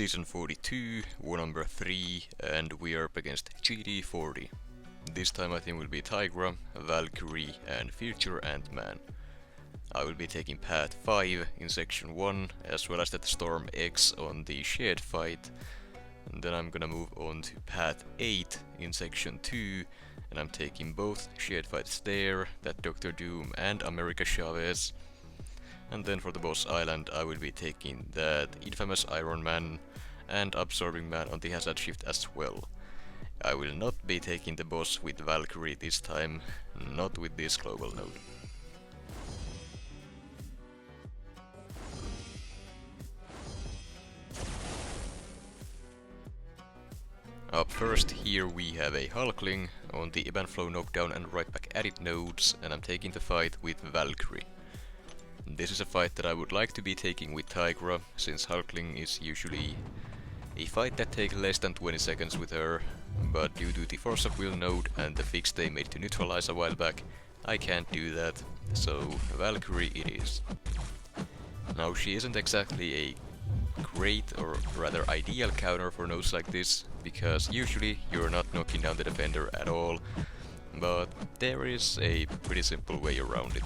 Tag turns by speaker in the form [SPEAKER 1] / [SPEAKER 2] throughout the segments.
[SPEAKER 1] Season 42, war number 3, and we are up against GT40. This time I think will be Tigra, Valkyrie and Future Ant-Man. I will be taking Path 5 in Section 1, as well as that Storm X on the shared fight. And then I'm gonna move on to Path 8 in Section 2, and I'm taking both shared fights there, that Dr. Doom and America Chavez. And then for the boss island I will be taking that infamous Iron Man and Absorbing Man on the hazard shift as well. I will not be taking the boss with Valkyrie this time, not with this global node. Up first, here we have a Hulkling on the Ebb and Flow knockdown and right back at it nodes, and I'm taking the fight with Valkyrie. This is a fight that I would like to be taking with Tigra, since Hulkling is usually a fight that takes less than 20 seconds with her, but due to the Force of Will node and the fix they made to neutralize a while back, I can't do that, so Valkyrie it is. Now she isn't exactly a great or rather ideal counter for nodes like this, because usually you're not knocking down the defender at all, but there is a pretty simple way around it.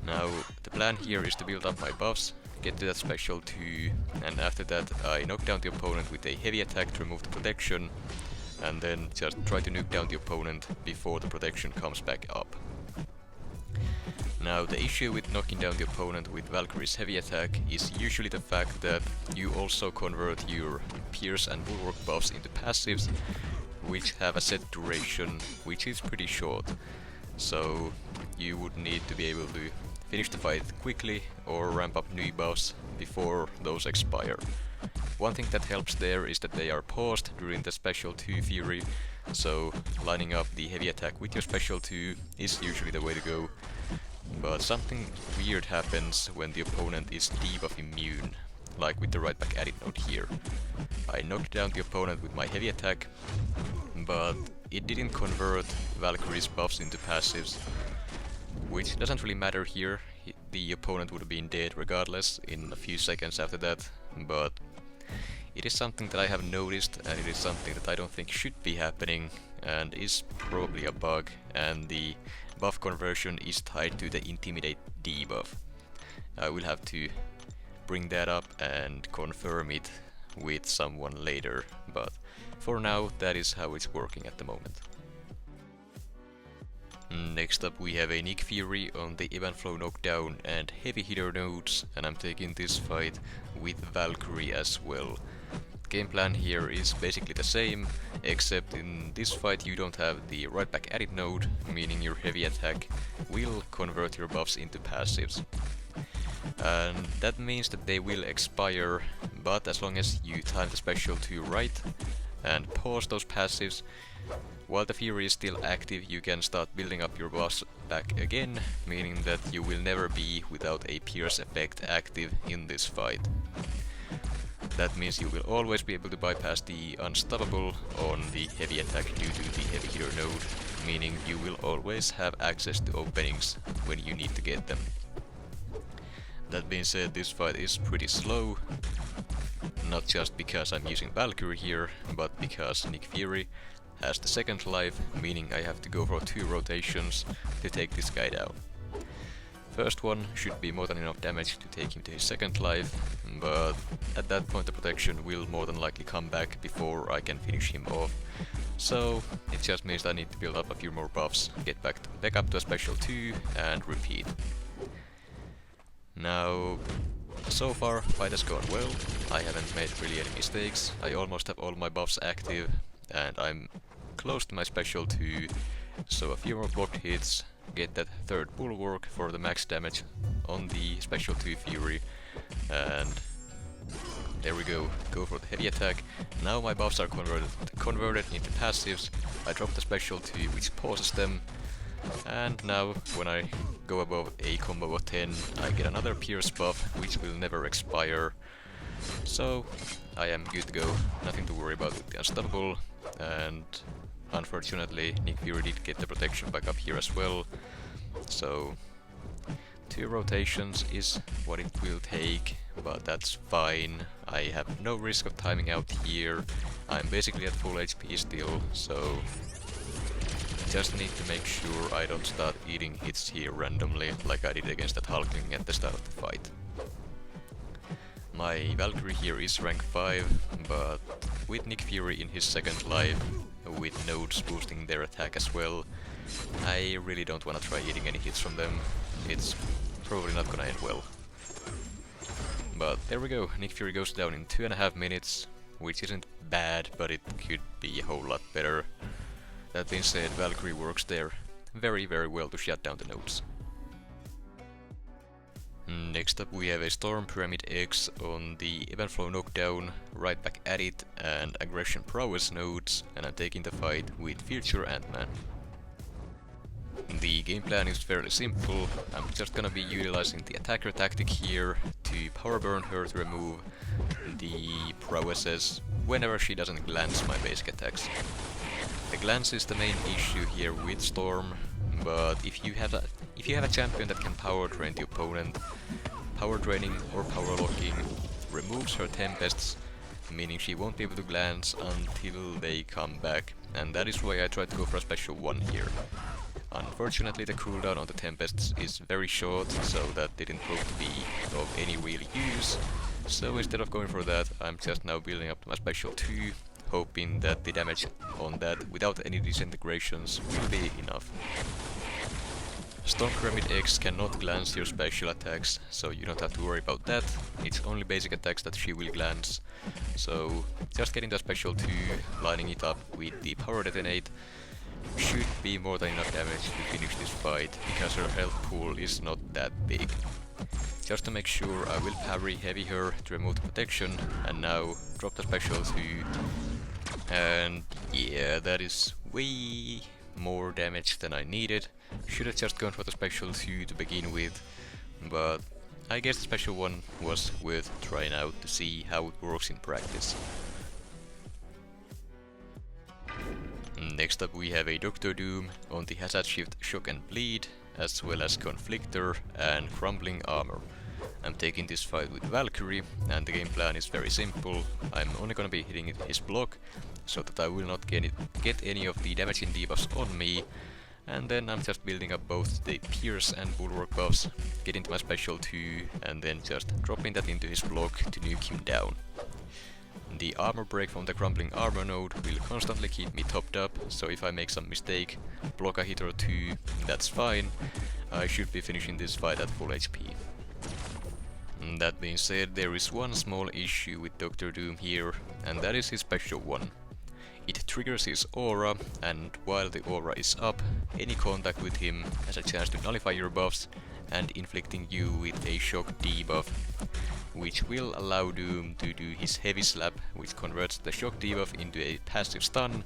[SPEAKER 1] Now the plan here is to build up my buffs, get to that special 2, and after that I knock down the opponent with a heavy attack to remove the protection, and then just try to nuke down the opponent before the protection comes back up. Now the issue with knocking down the opponent with Valkyrie's heavy attack is usually the fact that you also convert your Pierce and Bulwark buffs into passives, which have a set duration which is pretty short. So you would need to be able to finish the fight quickly or ramp up new buffs before those expire. One thing that helps there is that they are paused during the special 2 Fury, so lining up the heavy attack with your special 2 is usually the way to go. But something weird happens when the opponent is debuff immune, like with the right back at it node here. I knocked down the opponent with my heavy attack, but it didn't convert Valkyrie's buffs into passives, which doesn't really matter here. The opponent would have been dead regardless in a few seconds after that, but it is something that I have noticed, and it is something that I don't think should be happening, and is probably a bug, and the buff conversion is tied to the Intimidate debuff. I will have to bring that up and confirm it with someone later, but for now that is how it's working at the moment. Next up we have a Nick Fury on the Ebb and Flow knockdown and heavy hitter nodes, and I'm taking this fight with Valkyrie as well. Game plan here is basically the same, except in this fight you don't have the right back at it node, meaning your heavy attack will convert your buffs into passives. And that means that they will expire, but as long as you time the special 2 right and pause those passives, while the Fury is still active you can start building up your buffs back again, meaning that you will never be without a Pierce effect active in this fight. That means you will always be able to bypass the Unstoppable on the heavy attack due to the heavy hitter node, meaning you will always have access to openings when you need to get them. That being said, this fight is pretty slow, not just because I'm using Valkyrie here, but because Nick Fury has the second life, meaning I have to go for 2 rotations to take this guy down. First one should be more than enough damage to take him to his second life, but at that point the protection will more than likely come back before I can finish him off. So it just means I need to build up a few more buffs, get back up to a special 2 and repeat. Now, so far fight has gone well, I haven't made really any mistakes, I almost have all my buffs active and I'm close to my special 2, so a few more blocked hits, get that 3rd Bulwark for the max damage on the special 2 Fury, and there we go for the heavy attack. Now my buffs are converted into passives, I drop the special 2 which pauses them, and now when I go above a combo of 10 I get another Pierce buff which will never expire, so I am good to go, nothing to worry about with the Unstoppable, and unfortunately Nick Fury did get the protection back up here as well, so 2 rotations is what it will take, but that's fine. I have no risk of timing out here. I'm basically at full HP still, so just need to make sure I don't start eating hits here randomly, like I did against that Hulkling at the start of the fight. My Valkyrie here is rank 5, but with Nick Fury in his second life, with nodes boosting their attack as well, I really don't want to try eating any hits from them. It's probably not gonna end well. But there we go, Nick Fury goes down in 2.5 minutes, which isn't bad, but it could be a whole lot better. That being said, Valkyrie works there very well to shut down the nodes. Next up we have a Storm Pyramid X on the Event Flow Knockdown, right back at it, and Aggression Prowess nodes, and I'm taking the fight with Future Ant-Man. The game plan is fairly simple. I'm just gonna be utilizing the attacker tactic here to power burn her to remove the prowesses whenever she doesn't glance my basic attacks. The glance is the main issue here with Storm, but if you have a champion that can power drain the opponent, power draining or power locking removes her tempests, meaning she won't be able to glance until they come back, and that is why I tried to go for a special one here. Unfortunately, the cooldown on the tempests is very short, so that didn't prove to be of any real use. So instead of going for that, I'm just now building up to my special 2, hoping that the damage on that without any disintegrations will be enough. Storm Pyramid X cannot glance your special attacks, so you don't have to worry about that. It's only basic attacks that she will glance. So just getting the special 2, lining it up with the power detonate, should be more than enough damage to finish this fight, because her health pool is not that big. Just to make sure, I will parry heavy her to remove the protection, and now drop the special 2. And yeah, that is way more damage than I needed. Should have just gone for the special 2 to begin with, but I guess the special 1 was worth trying out to see how it works in practice. Next up we have a Dr. Doom on the Hazard Shift Shock and Bleed, as well as Conflictor and Crumbling Armor. I'm taking this fight with Valkyrie, and the game plan is very simple. I'm only gonna be hitting his block, so that I will not get any of the damaging debuffs on me, and then I'm just building up both the Pierce and Bulwark buffs, getting to my special 2, and then just dropping that into his block to nuke him down. The armor break from the Crumbling Armor node will constantly keep me topped up, so if I make some mistake, block a hit or 2, that's fine. I should be finishing this fight at full HP. That being said, there is one small issue with Dr. Doom here, and that is his special 1. It triggers his aura, and while the aura is up, any contact with him has a chance to nullify your buffs and inflicting you with a shock debuff, which will allow Doom to do his heavy slap, which converts the shock debuff into a passive stun,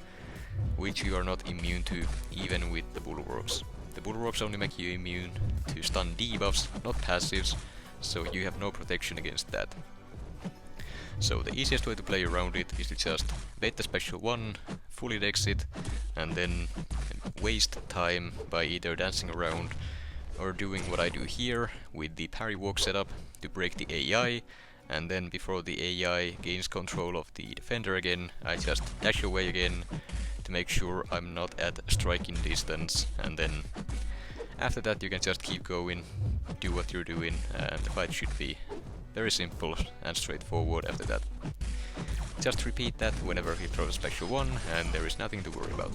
[SPEAKER 1] which you are not immune to even with the Bulwarks. The Bulwarks only make you immune to stun debuffs, not passives, so you have no protection against that. So the easiest way to play around it is to just bait the special 1, fully dex it, and then waste time by either dancing around or doing what I do here with the parry walk setup to break the AI, and then before the AI gains control of the defender again, I just dash away again to make sure I'm not at striking distance, and then after that you can just keep going, do what you're doing, and the fight should be very simple and straightforward after that. Just repeat that whenever he throws a special 1, and there is nothing to worry about.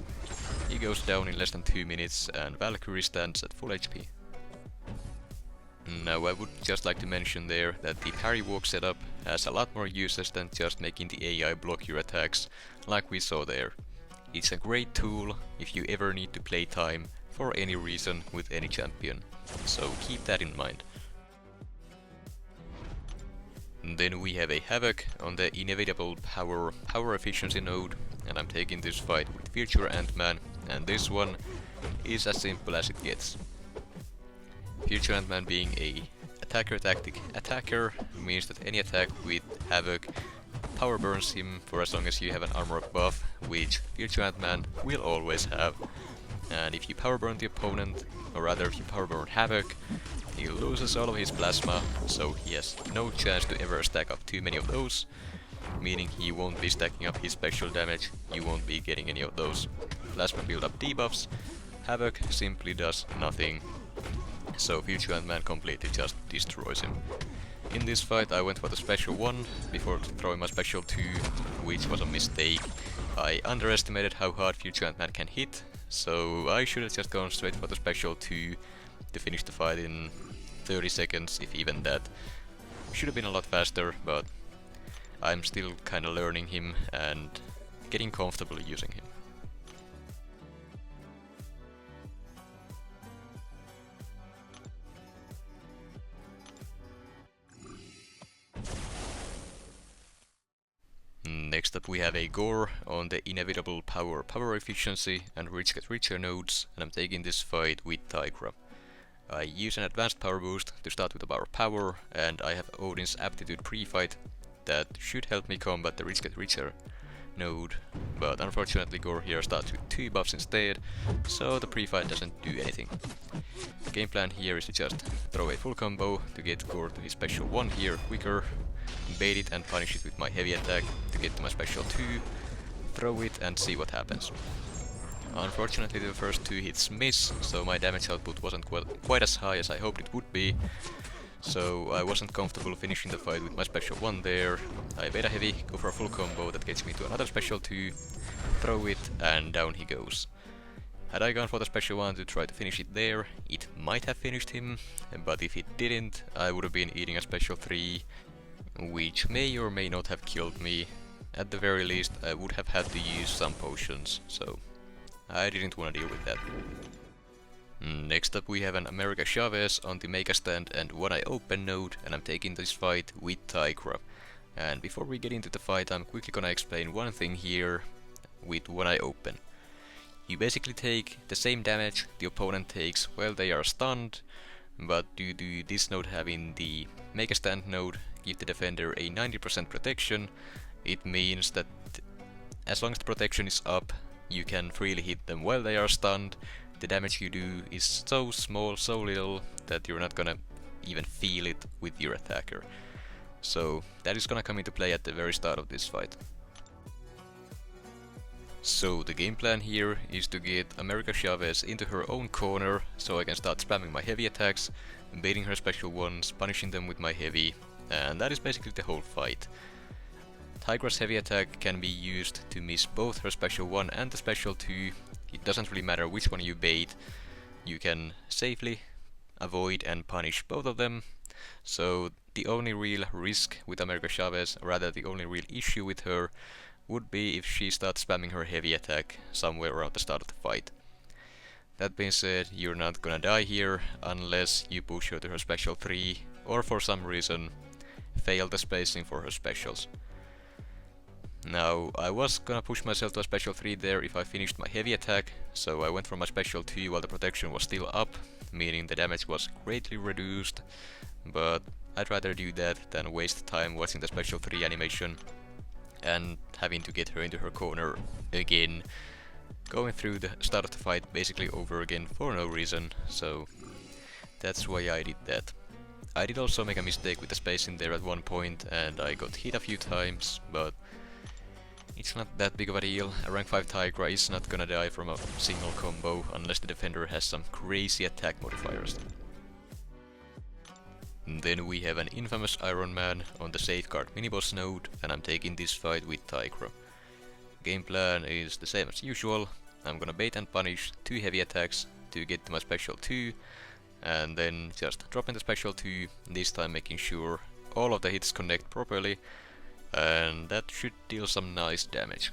[SPEAKER 1] He goes down in less than 2 minutes, and Valkyrie stands at full HP. Now I would just like to mention there that the parry walk setup has a lot more uses than just making the AI block your attacks, like we saw there. It's a great tool if you ever need to play time for any reason with any champion, so keep that in mind. Then we have a Havok on the inevitable power efficiency node, and I'm taking this fight with Future Ant-Man, and this one is as simple as it gets. Future Ant-Man being a attacker tactic attacker means that any attack with Havok power burns him for as long as you have an armor buff, which Future Ant-Man will always have. And if you power burn the opponent, or rather if you power burn Havok, he loses all of his plasma, so he has no chance to ever stack up too many of those, meaning he won't be stacking up his special damage, you won't be getting any of those plasma build up debuffs. Havok simply does nothing, so Future Ant-Man completely just destroys him. In this fight I went for the special 1 before throwing my special 2, which was a mistake. I underestimated how hard Future Ant-Man can hit, so I should have just gone straight for the special 2 to finish the fight in 30 seconds, if even that. Should have been a lot faster, but I'm still kinda learning him and getting comfortable using him. Next up we have a Gorr on the inevitable power efficiency and rich get richer nodes, and I'm taking this fight with Tigra. I use an advanced power boost to start with our power, and I have Odin's aptitude pre-fight that should help me combat the rich get richer node, but unfortunately Gorr here starts with 2 buffs instead, so the pre-fight doesn't do anything. The game plan here is to just throw a full combo to get Gorr to his special 1 here quicker, bait it and punish it with my heavy attack to get to my special 2, throw it and see what happens. Unfortunately the first 2 hits miss, so my damage output wasn't quite as high as I hoped it would be, so I wasn't comfortable finishing the fight with my special 1 there. I bait a heavy, go for a full combo that gets me to another special 2, throw it and down he goes. Had I gone for the special 1 to try to finish it there, it might have finished him, but if it didn't, I would have been eating a special 3, which may or may not have killed me. At the very least, I would have had to use some potions, so I didn't want to deal with that. Next up we have an America Chavez on the Mega Stand and One Eye Open node, and I'm taking this fight with Tigra. And before we get into the fight, I'm quickly gonna explain one thing here with One Eye Open. You basically take the same damage the opponent takes while they are stunned, but due to this node having the Mega Stand node give the defender a 90% protection, it means that as long as the protection is up, you can freely hit them while they are stunned. The damage you do is so small, so little, that you're not gonna even feel it with your attacker. So that is gonna come into play at the very start of this fight. So the game plan here is to get America Chavez into her own corner, so I can start spamming my heavy attacks, baiting her special 1s, punishing them with my heavy, and that is basically the whole fight. Tigra's heavy attack can be used to miss both her special 1 and the special 2. It doesn't really matter which one you bait, you can safely avoid and punish both of them. So the only real risk with America Chavez, or rather the only real issue with her, would be if she starts spamming her heavy attack somewhere around the start of the fight. That being said, you're not gonna die here unless you push her to her special 3 or for some reason fail the spacing for her specials. Now, I was gonna push myself to a special 3 there if I finished my heavy attack, so I went for my special 2 while the protection was still up, meaning the damage was greatly reduced, but I'd rather do that than waste time watching the special 3 animation and having to get her into her corner again, going through the start of the fight basically over again for no reason, so that's why I did that. I did also make a mistake with the spacing there at one point and I got hit a few times, but it's not that big of a deal. A rank 5 Tigra is not gonna die from a single combo unless the defender has some crazy attack modifiers. Then we have an infamous Iron Man on the Safeguard miniboss node, and I'm taking this fight with Tigra. Game plan is the same as usual. I'm gonna bait and punish 2 heavy attacks to get to my special 2, and then just drop in the special 2, this time making sure all of the hits connect properly, and that should deal some nice damage.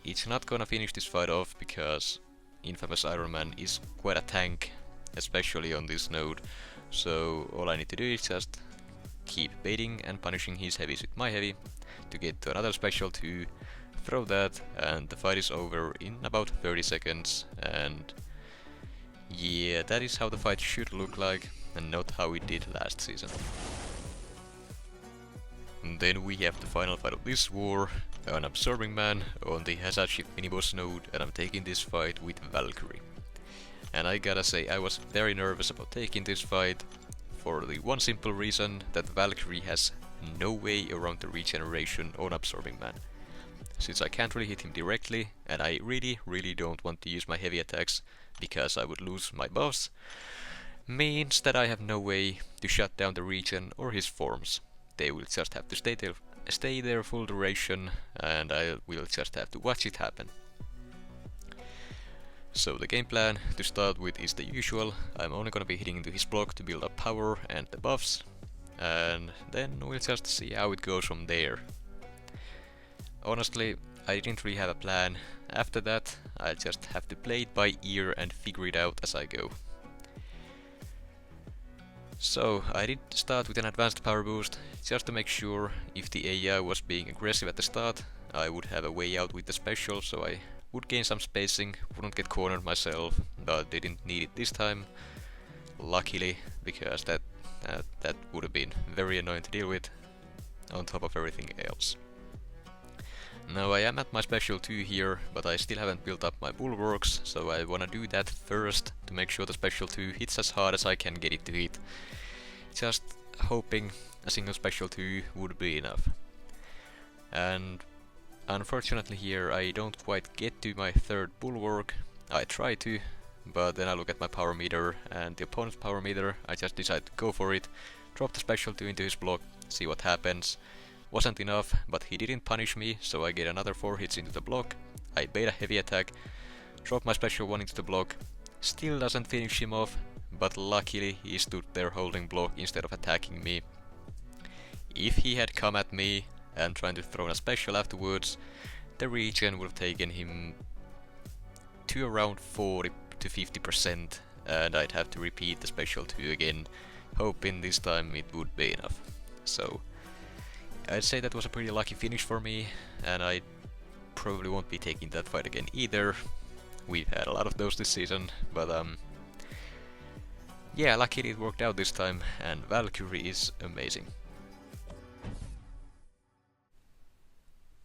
[SPEAKER 1] It's not gonna finish this fight off because infamous Iron Man is quite a tank, especially on this node, so all I need to do is just keep baiting and punishing his heavies with my heavy to get to another special 2, throw that, and the fight is over in about 30 seconds, and yeah, that is how the fight should look like, and not how it did last season. And then we have the final fight of this war, an Absorbing Man on the Hazard Ship miniboss node, and I'm taking this fight with Valkyrie. And I gotta say, I was very nervous about taking this fight. for the one simple reason that Valkyrie has no way around the regeneration on Absorbing Man. Since I can't really hit him directly, and I really don't want to use my heavy attacks because I would lose my buffs, means that I have no way to shut down the regen or his forms. They will just have to stay there full duration, and I will just have to watch it happen. So the game plan to start with is the usual. I'm only gonna be hitting into his block to build up power and the buffs, and then we'll just see how it goes from there. Honestly, I didn't really have a plan. After that, I just have to play it by ear and figure it out as I go. So, I did start with an advanced power boost, just to make sure if the AI was being aggressive at the start, I would have a way out with the special, so I would gain some spacing, wouldn't get cornered myself, but didn't need it this time, luckily, because that would have been very annoying to deal with, on top of everything else. Now I am at my special 2 here, but I still haven't built up my bulwarks, so I wanna do that first to make sure the special 2 hits as hard as I can get it to hit. Just hoping a single special 2 would be enough. And unfortunately here I don't quite get to my 3rd bulwark. I try to, but then I look at my power meter and the opponent's power meter, I just decide to go for it, drop the special 2 into his block, see what happens. Wasn't enough, but he didn't punish me, so I get another 4 hits into the block. I bait a heavy attack, drop my special 1 into the block, still doesn't finish him off, but luckily he stood there holding block instead of attacking me. If he had come at me and trying to throw a special afterwards, the regen would have taken him to around 40 to 50%, and I'd have to repeat the special 2 again, hoping this time it would be enough. So I'd say that was a pretty lucky finish for me, and I probably won't be taking that fight again either. We've had a lot of those this season, but yeah, luckily it worked out this time, and Valkyrie is amazing.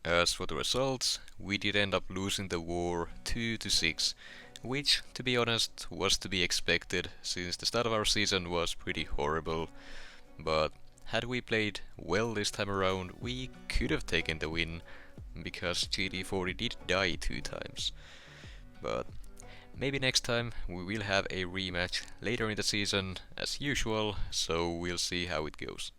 [SPEAKER 1] As for the results, we did end up losing the war 2-6, which, to be honest, was to be expected, since the start of our season was pretty horrible, but had we played well this time around, we could have taken the win, because GT40 did die 2 times. But maybe next time we will have a rematch later in the season, as usual, so we'll see how it goes.